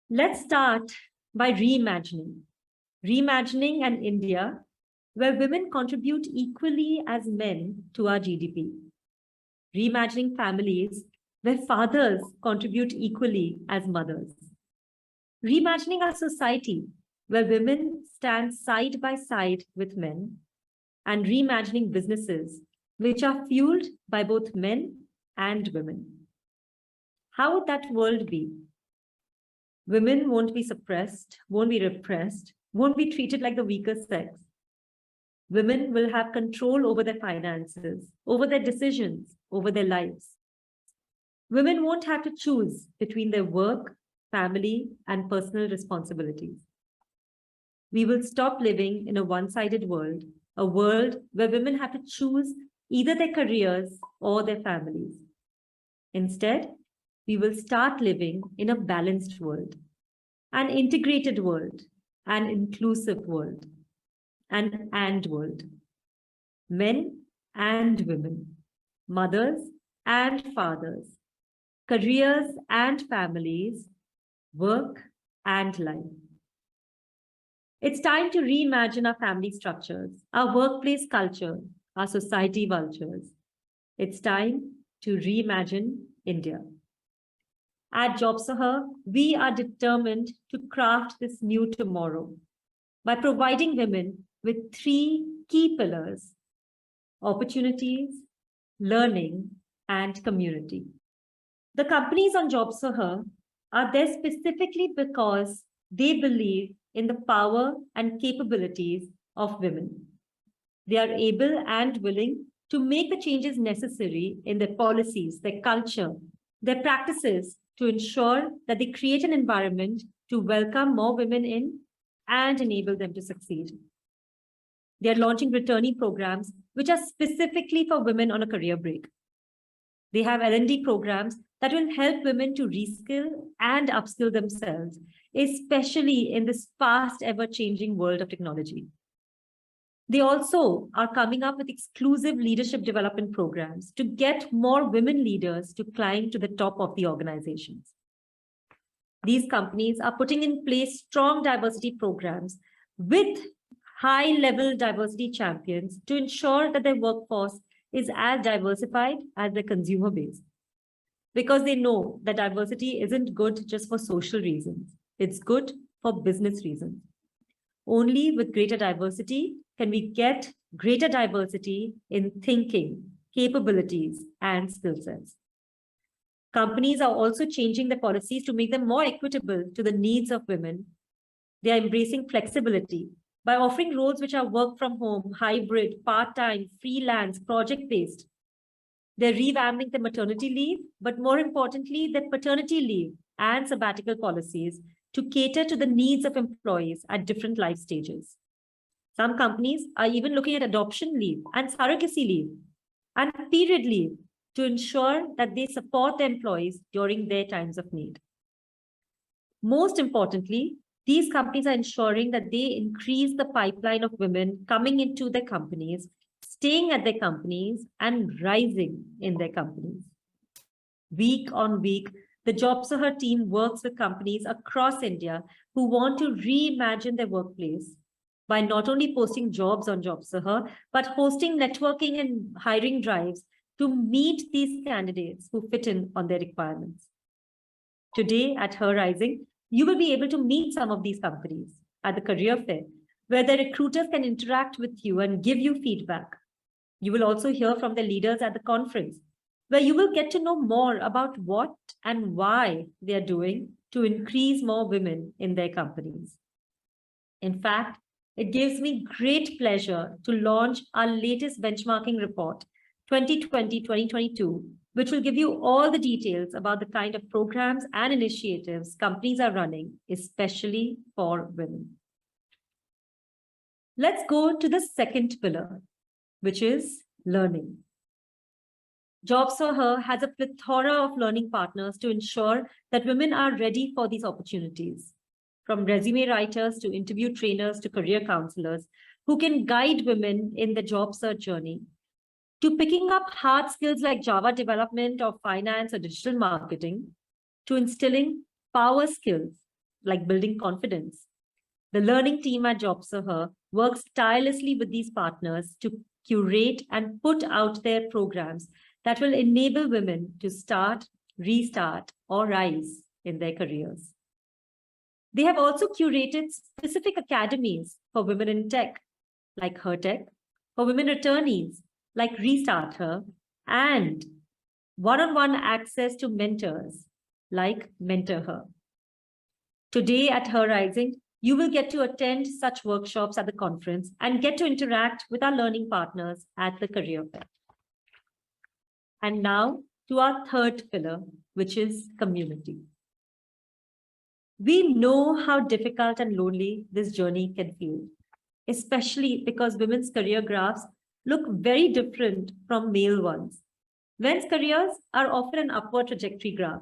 Let's start by reimagining an India where women contribute equally as men to our GDP. Reimagining families where fathers contribute equally as mothers. Reimagining our society where women stand side by side with men, and reimagining businesses which are fueled by both men and women. How would that world be? Women won't be suppressed, won't be repressed, won't be treated like the weaker sex. Women will have control over their finances, over their decisions, over their lives. Women won't have to choose between their work, family, and personal responsibilities. We will stop living in a one-sided world, a world where women have to choose either their careers or their families. Instead, we will start living in a balanced world, an integrated world, an inclusive world, an and world. Men and women, mothers and fathers, careers and families, work and life. It's time to reimagine our family structures, our workplace culture, our society vultures. It's time to reimagine India. At JobSaha, we are determined to craft this new tomorrow by providing women with 3 key pillars: opportunities, learning, and community. The companies on JobSaha are there specifically because they believe in the power and capabilities of women. They are able and willing to make the changes necessary in their policies, their culture, their practices to ensure that they create an environment to welcome more women in and enable them to succeed. They are launching returnee programs which are specifically for women on a career break. They have L&D programs that will help women to reskill and upskill themselves, especially in this fast ever-changing world of technology. They also are coming up with exclusive leadership development programs to get more women leaders to climb to the top of the organizations. These companies are putting in place strong diversity programs with high-level diversity champions to ensure that their workforce is as diversified as their consumer base. Because they know that diversity isn't good just for social reasons. It's good for business reasons. Only with greater diversity can we get greater diversity in thinking, capabilities, and skill sets. Companies are also changing their policies to make them more equitable to the needs of women. They are embracing flexibility by offering roles which are work from home, hybrid, part-time, freelance, project-based. They're revamping the maternity leave, but more importantly, the paternity leave and sabbatical policies to cater to the needs of employees at different life stages. Some companies are even looking at adoption leave and surrogacy leave and period leave to ensure that they support their employees during their times of need. Most importantly, these companies are ensuring that they increase the pipeline of women coming into their companies, staying at their companies, and rising in their companies. Week on week, the JobSaha team works with companies across India who want to reimagine their workplace by not only posting jobs on JobSaha, but hosting networking and hiring drives to meet these candidates who fit in on their requirements. Today at Her Rising, you will be able to meet some of these companies at the career fair, where the recruiters can interact with you and give you feedback. You will also hear from the leaders at the conference, where you will get to know more about what and why they are doing to increase more women in their companies. In fact, it gives me great pleasure to launch our latest benchmarking report, 2020-2022, which will give you all the details about the kind of programs and initiatives companies are running, especially for women. Let's go to the second pillar, which is learning. JobSaha has a plethora of learning partners to ensure that women are ready for these opportunities. From resume writers to interview trainers to career counselors, who can guide women in the job search journey, to picking up hard skills like Java development or finance or digital marketing, to instilling power skills like building confidence. The learning team at JobServer works tirelessly with these partners to curate and put out their programs that will enable women to start, restart, or rise in their careers. They have also curated specific academies for women in tech, like HerTech, for women attorneys, like Restart Her, and one-on-one access to mentors, like Mentor Her. Today at Her Rising, you will get to attend such workshops at the conference and get to interact with our learning partners at the career fair. And now to our third pillar, which is community. We know how difficult and lonely this journey can feel, especially because women's career graphs look very different from male ones. Men's careers are often an upward trajectory graph,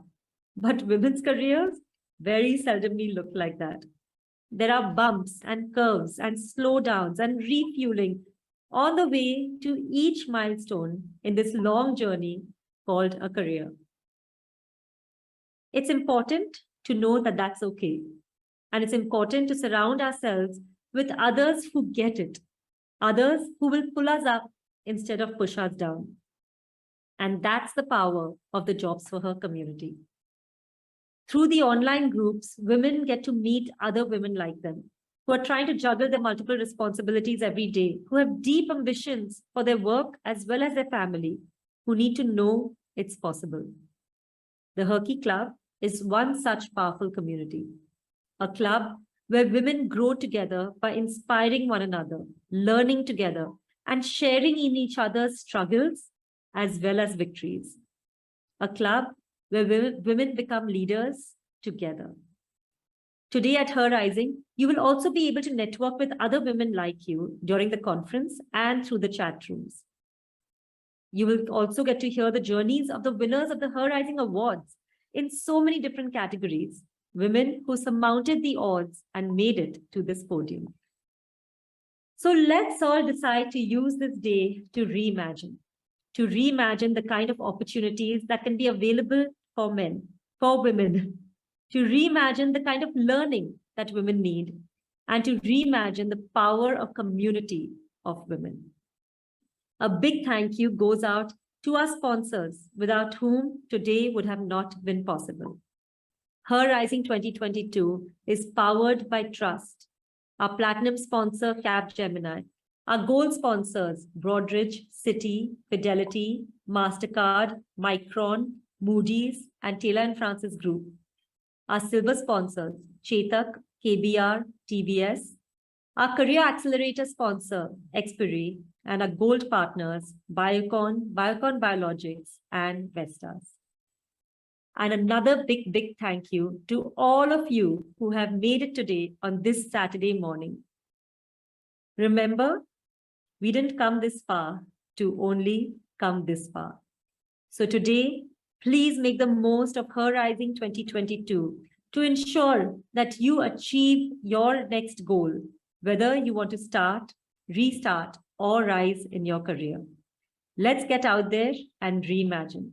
but women's careers very seldomly look like that. There are bumps and curves and slowdowns and refueling on the way to each milestone in this long journey called a career. It's important to know that that's okay. And it's important to surround ourselves with others who get it, others who will pull us up instead of push us down. And that's the power of the JobsForHer community. Through the online groups, women get to meet other women like them, who are trying to juggle their multiple responsibilities every day, who have deep ambitions for their work as well as their family, who need to know it's possible. The Herky Club is one such powerful community, a club where women grow together by inspiring one another, learning together, and sharing in each other's struggles as well as victories. A club where women become leaders together. Today at Her Rising, you will also be able to network with other women like you during the conference and through the chat rooms. You will also get to hear the journeys of the winners of the Her Rising Awards in so many different categories, women who surmounted the odds and made it to this podium. So let's all decide to use this day to reimagine the kind of opportunities that can be available for men, for women, to reimagine the kind of learning that women need, and to reimagine the power of community of women. A big thank you goes out to our sponsors, without whom today would have not been possible. Her Rising 2022 is powered by Trust, our platinum sponsor, Capgemini, our gold sponsors, Broadridge, Citi, Fidelity, MasterCard, Micron, Moody's, and Taylor & Francis Group. Our silver sponsors, Chetak, KBR, TVS, our career accelerator sponsor, Xperi, and our gold partners, Biocon, Biocon Biologics, and Vestas. And another big thank you to all of you who have made it today on this Saturday morning. Remember, we didn't come this far to only come this far. So today, please make the most of Her Rising 2022 to ensure that you achieve your next goal, whether you want to start, restart, or rise in your career. Let's get out there and reimagine.